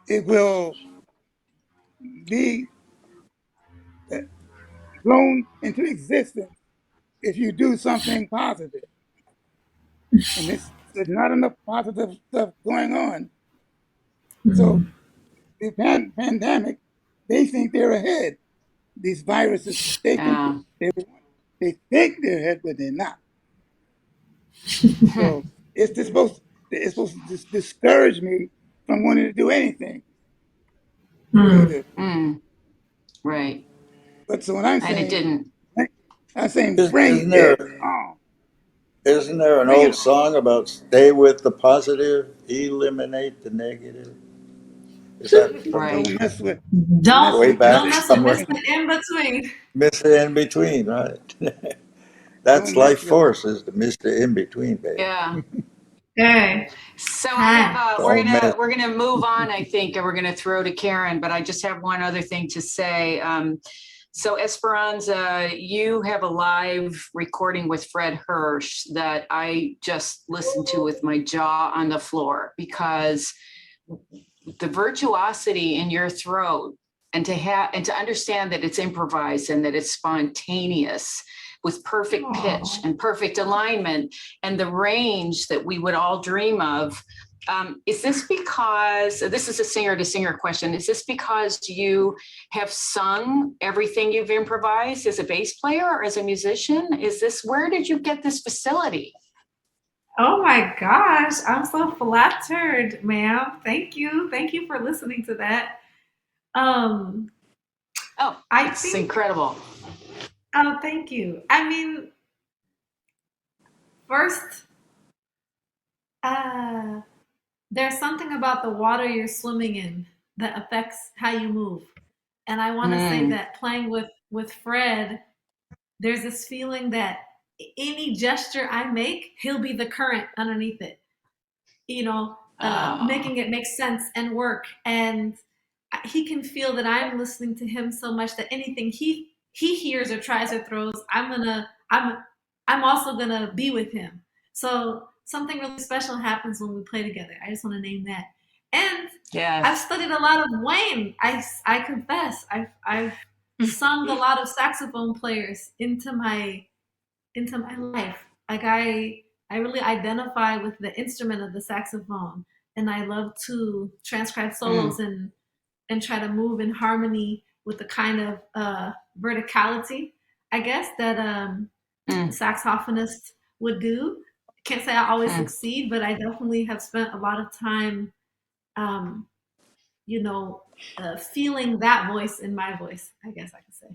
it will be blown into existence if you do something positive. And there's not enough positive stuff going on. So the pandemic, they think they're ahead. These viruses, they think yeah. they think they're ahead, but they're not. So it's supposed to discourage me from wanting to do anything either. Mm, right. But so when I'm And it saying, didn't. bring Isn't there it on, isn't there an bring it old on. song about stay with the positive, eliminate the negative? Is that from Right. don't mess way with back Mr. In somewhere? Between. In between. Mr. In Between, right? That's Don't mess life with force is the Mr. In Between, baby. Yeah. Okay. So I Hi. have Don't mess. we're gonna move on, I think, and we're gonna throw to Karen, but I just have one other thing to say. So Esperanza, you have a live recording with Fred Hirsch that I just listened to with my jaw on the floor because the virtuosity in your throat and to understand that it's improvised and that it's spontaneous with perfect pitch and perfect alignment and the range that we would all dream of. Is this because this is a singer to singer question? Is this because you have sung everything you've improvised as a bass player or as a musician? Where did you get this facility? Oh my gosh, I'm so flattered, ma'am. Thank you. Thank you for listening to that. Um, Oh, I it's think, incredible. oh, thank you. I mean, first, uh, there's something about the water you're swimming in that affects how you move. And I want to say Mm. that playing with Fred, there's this feeling that any gesture I make, he'll be the current underneath it. Making it make sense and work. And he can feel that I'm listening to him so much that anything he hears or tries or throws, I'm also gonna be with him. So something really special happens when we play together. I just want to name that. And I've Yes. studied a lot of Wayne. I confess, I've sung a lot of saxophone players into my life. Like I really identify with the instrument of the saxophone, and I love to transcribe solos Mm. and try to move in harmony with the kind of verticality, I guess, that Mm. saxophonists would do. Can't say I always Mm. succeed, but I definitely have spent a lot of time, um, feeling that voice in my voice. I guess I could say.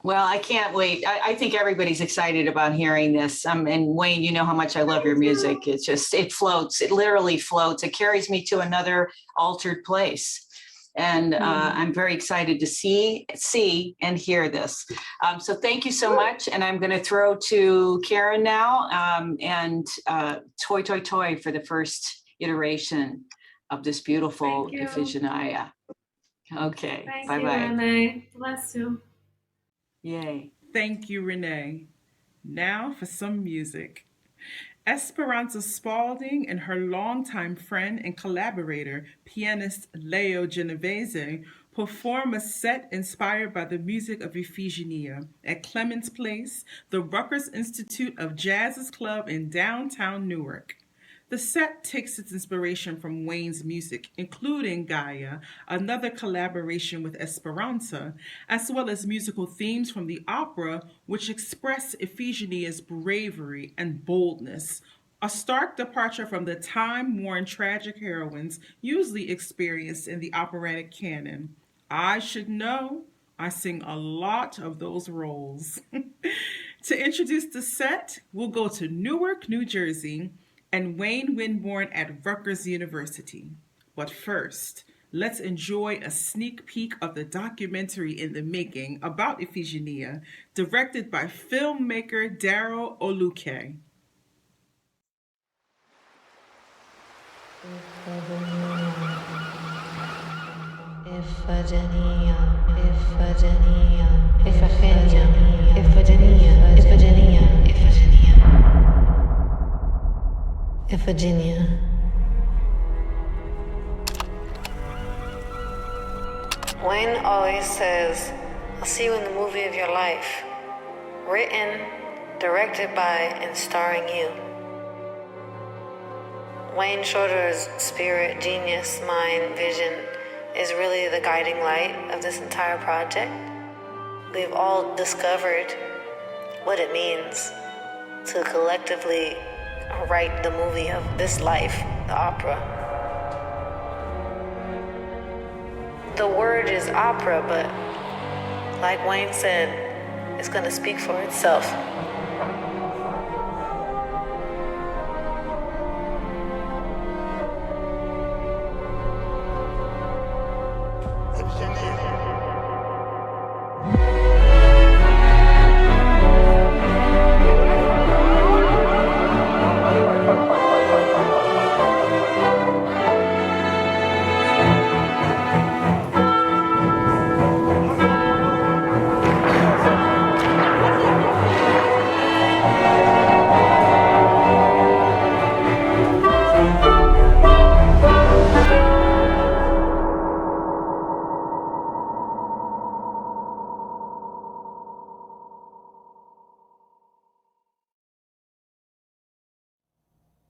Well, I can't wait. I think everybody's excited about hearing this. And Wayne, you know how much I love your music. It's just, it floats. It literally floats. It carries me to another altered place. And I'm very excited to see and hear this. So thank you so much. And I'm going to throw to Karen now and Toy Toy Toy for the first iteration of this beautiful Thank you. Iphigenia. Okay, Thank bye you, bye. Renee. Bless you. Yay. Thank you, Renee. Now for some music. Esperanza Spalding and her longtime friend and collaborator, pianist Leo Genovese, perform a set inspired by the music of Iphigenia at Clements Place, the Rutgers Institute of Jazz's club in downtown Newark. The set takes its inspiration from Wayne's music, including Gaia, another collaboration with Esperanza, as well as musical themes from the opera, which express Iphigenia's bravery and boldness, a stark departure from the time worn tragic heroines usually experienced in the operatic canon. I should know. I sing a lot of those roles. To introduce the set, we'll go to Newark, New Jersey, and Wayne Winborn at Rutgers University. But first, let's enjoy a sneak peek of the documentary in the making about Iphigenia, directed by filmmaker Daryl Oluke. Iphigenia, Iphigenia, Iphigenia, Iphigenia, Iphigenia, Iphigenia, Iphigenia. Wayne always says, "I'll see you in the movie of your life." Written, directed by, and starring you. Wayne Shorter's spirit, genius, mind, vision is really the guiding light of this entire project. We've all discovered what it means to collectively write the movie of this life, the opera. The word is opera, but like Wayne said, it's gonna speak for itself.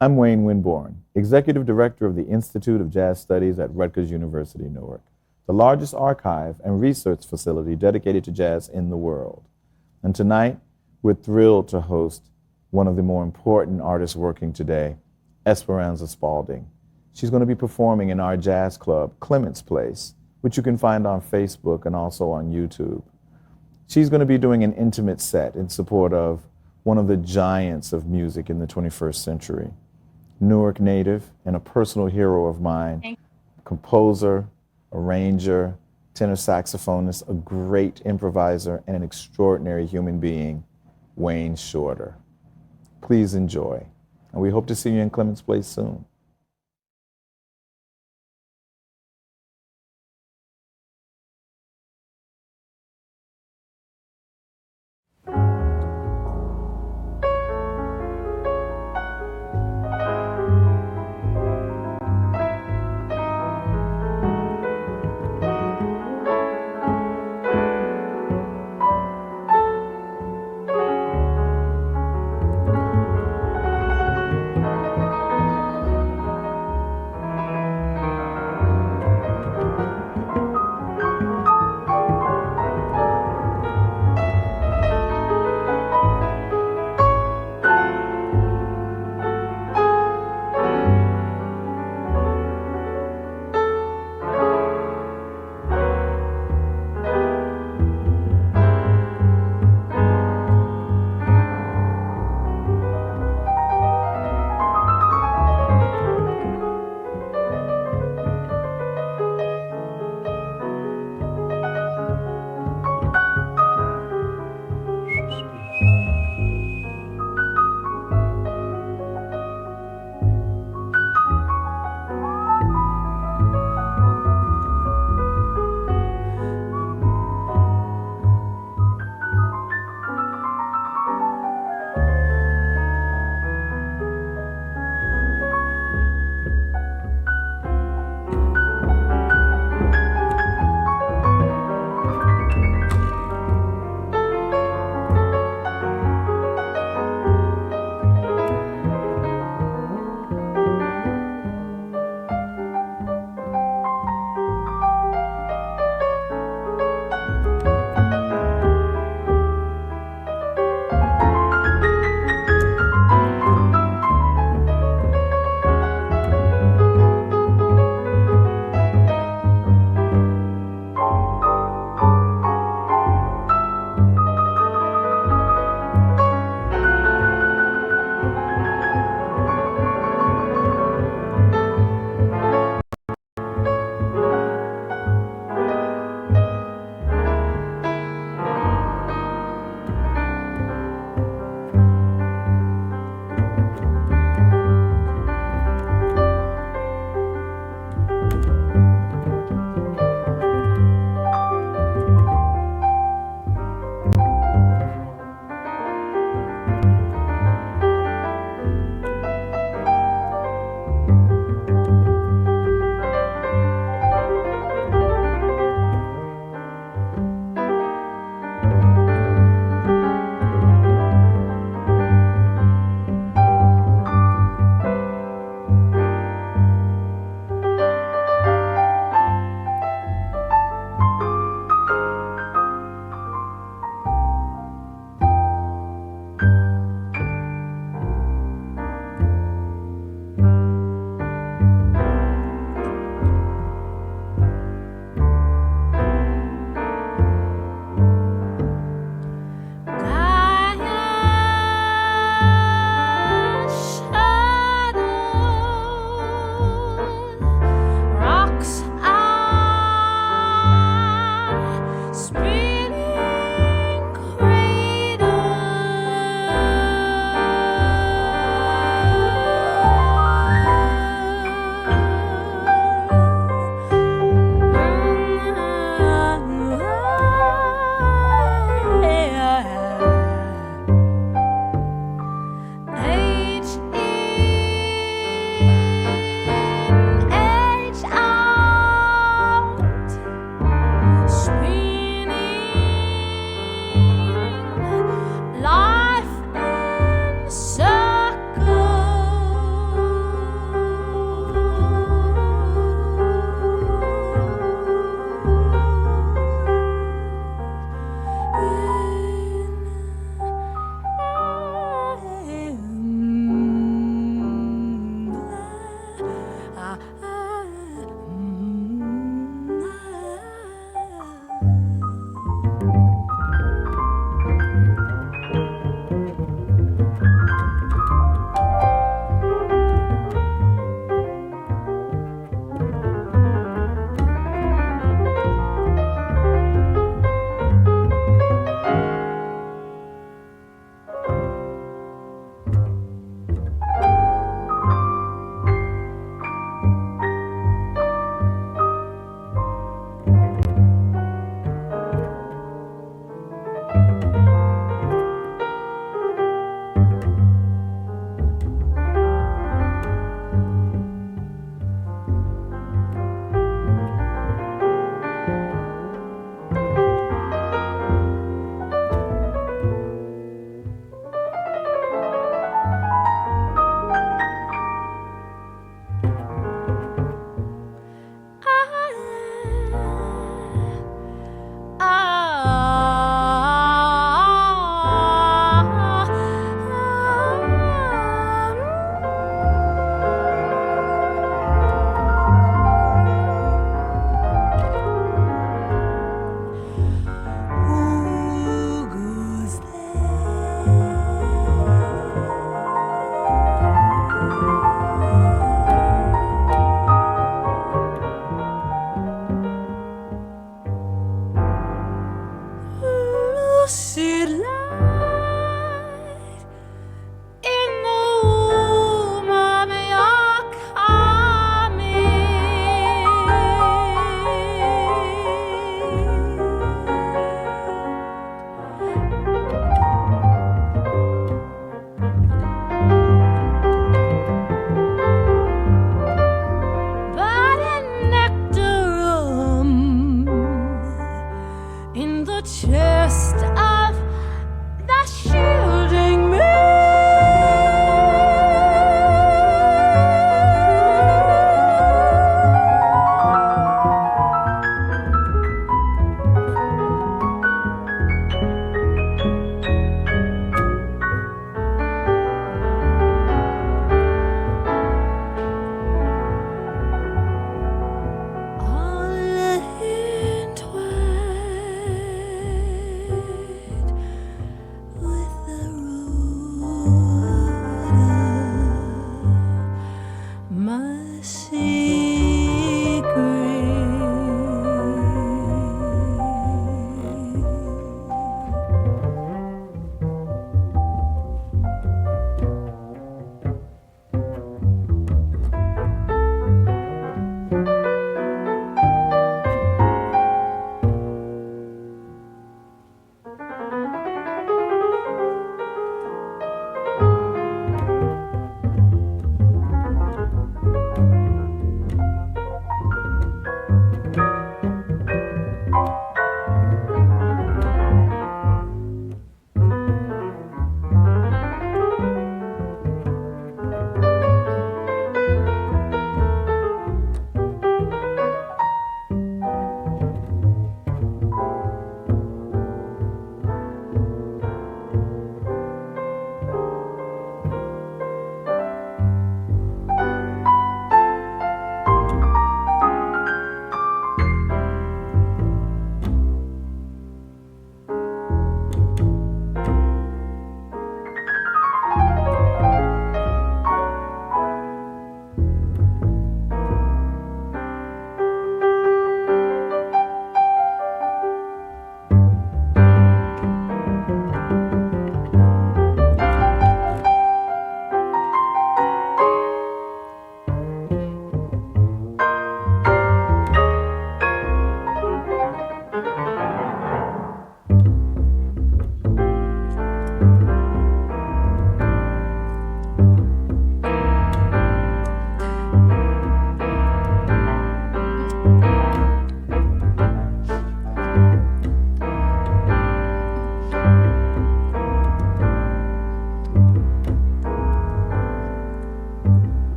I'm Wayne Winborn, Executive Director of the Institute of Jazz Studies at Rutgers University, Newark, the largest archive and research facility dedicated to jazz in the world. And tonight, we're thrilled to host one of the more important artists working today, Esperanza Spalding. She's going to be performing in our jazz club, Clements Place, which you can find on Facebook and also on YouTube. She's going to be doing an intimate set in support of one of the giants of music in the 21st century. Newark native and a personal hero of mine, composer, arranger, tenor saxophonist, a great improviser, and an extraordinary human being, Wayne Shorter. Please enjoy, and we hope to see you in Clements Place soon.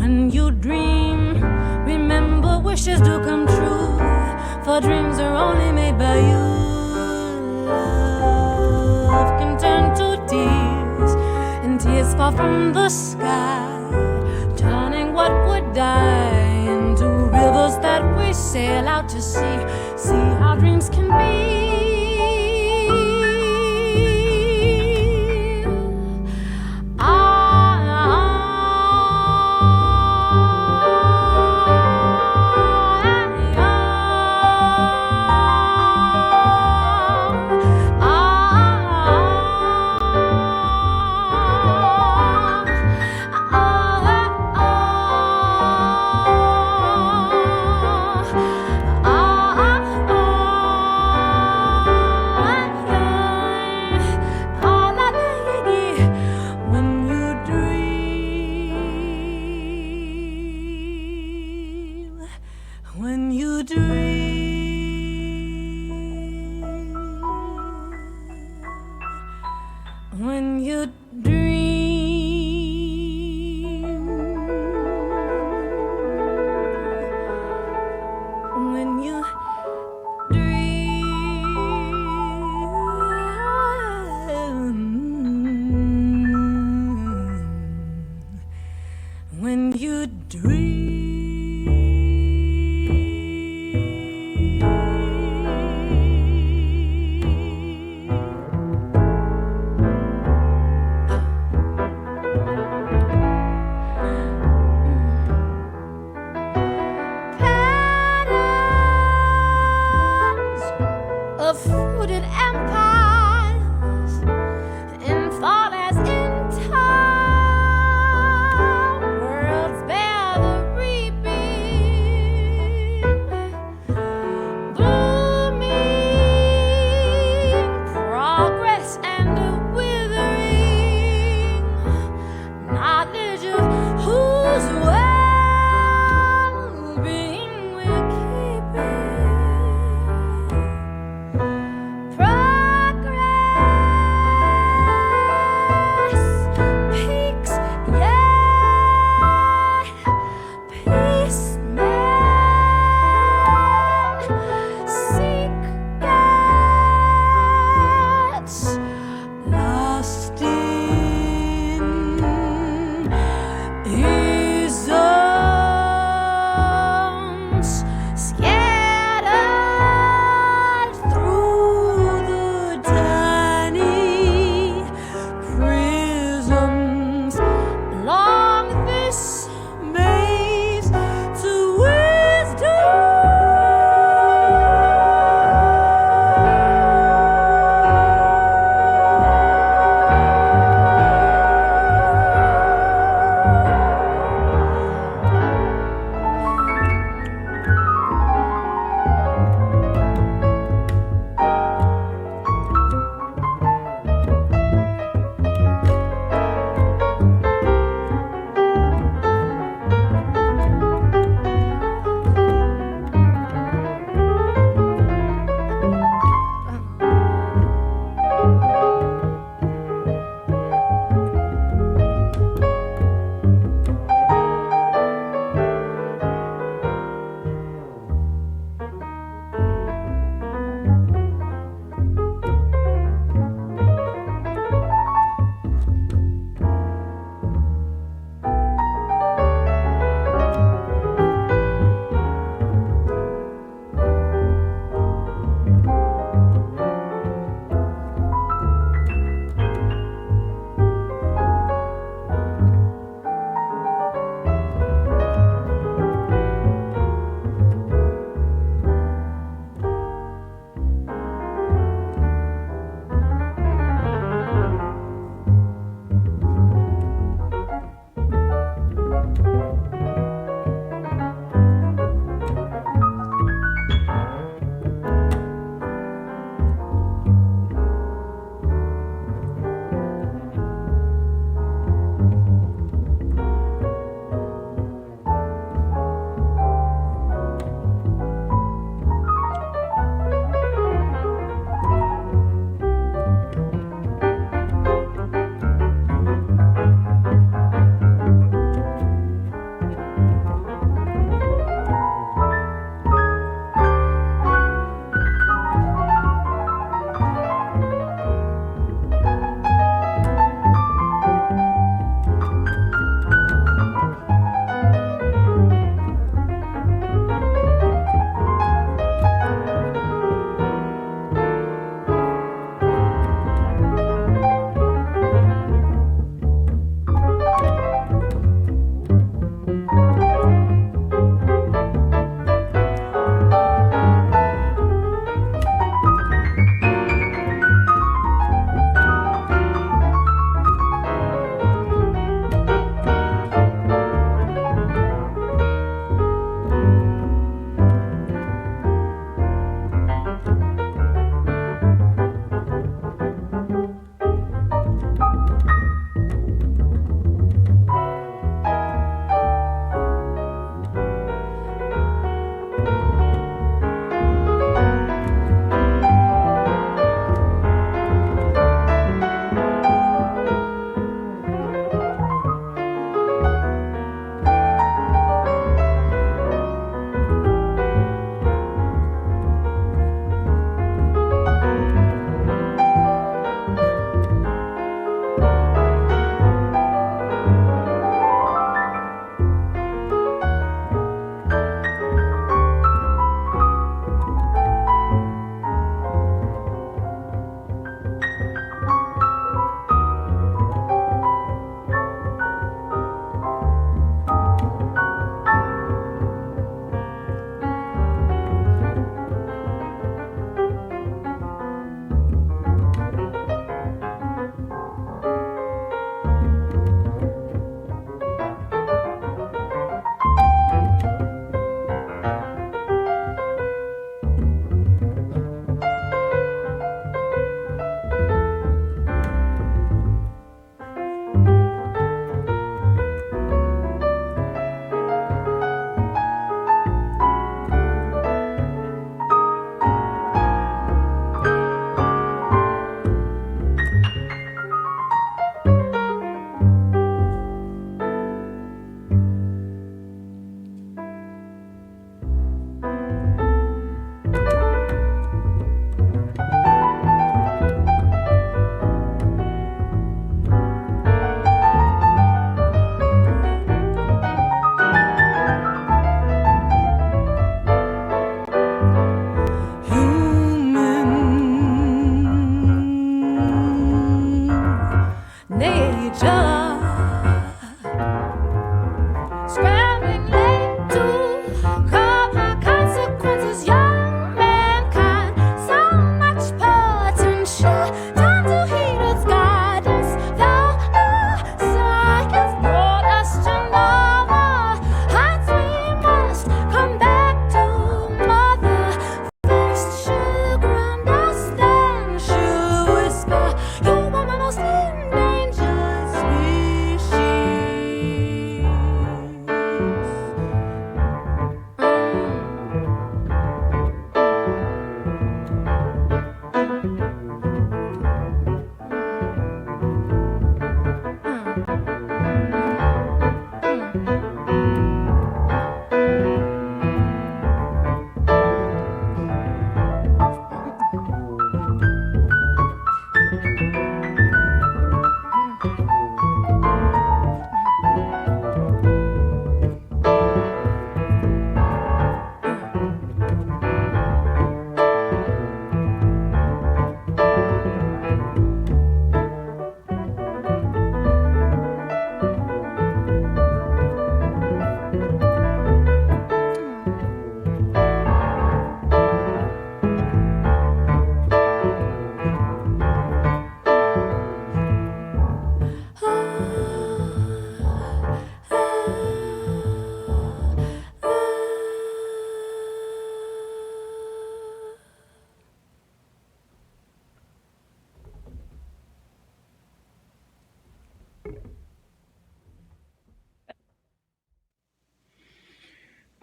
When you dream, remember wishes do come true, for dreams are only made by you. Love can turn to tears, and tears fall from the sky, turning what would die into rivers that we sail out to sea. See how dreams can be. When you dream, when you dream, when you dream, when you dream. Of fruited empires in fall as in time, worlds bear the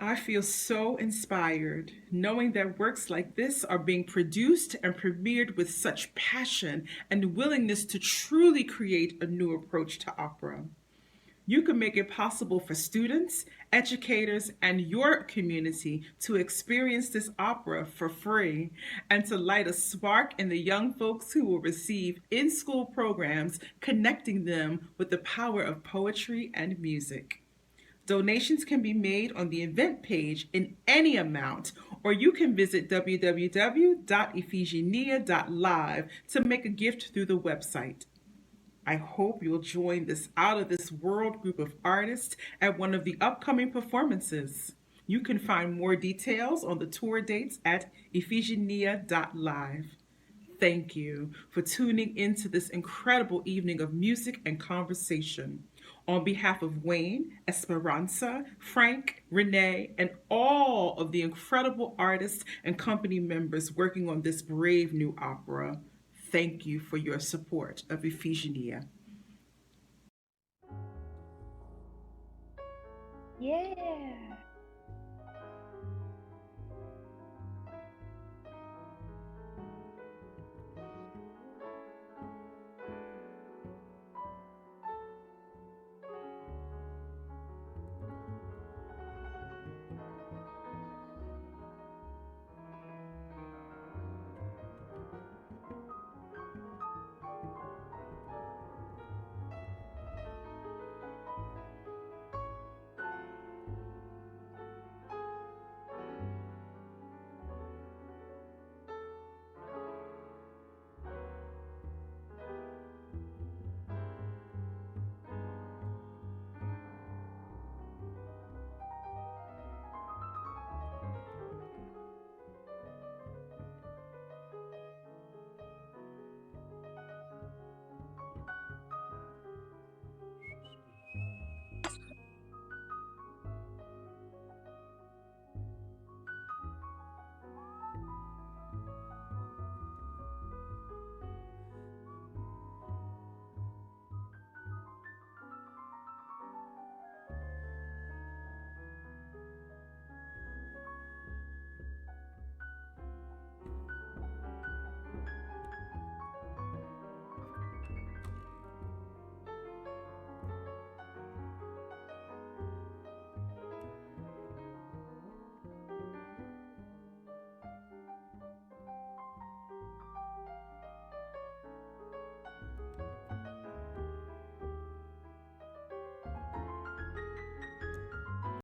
I feel so inspired knowing that works like this are being produced and premiered with such passion and willingness to truly create a new approach to opera. You can make it possible for students, educators, and your community to experience this opera for free and to light a spark in the young folks who will receive in school programs connecting them with the power of poetry and music. Donations can be made on the event page in any amount, or you can visit www.iphigenia.live to make a gift through the website. I hope you'll join this out of this world group of artists at one of the upcoming performances. You can find more details on the tour dates at iphigenia.live. Thank you for tuning into this incredible evening of music and conversation. On behalf of Wayne, Esperanza, Frank, Renee, and all of the incredible artists and company members working on this brave new opera, thank you for your support of Iphigenia. Yeah.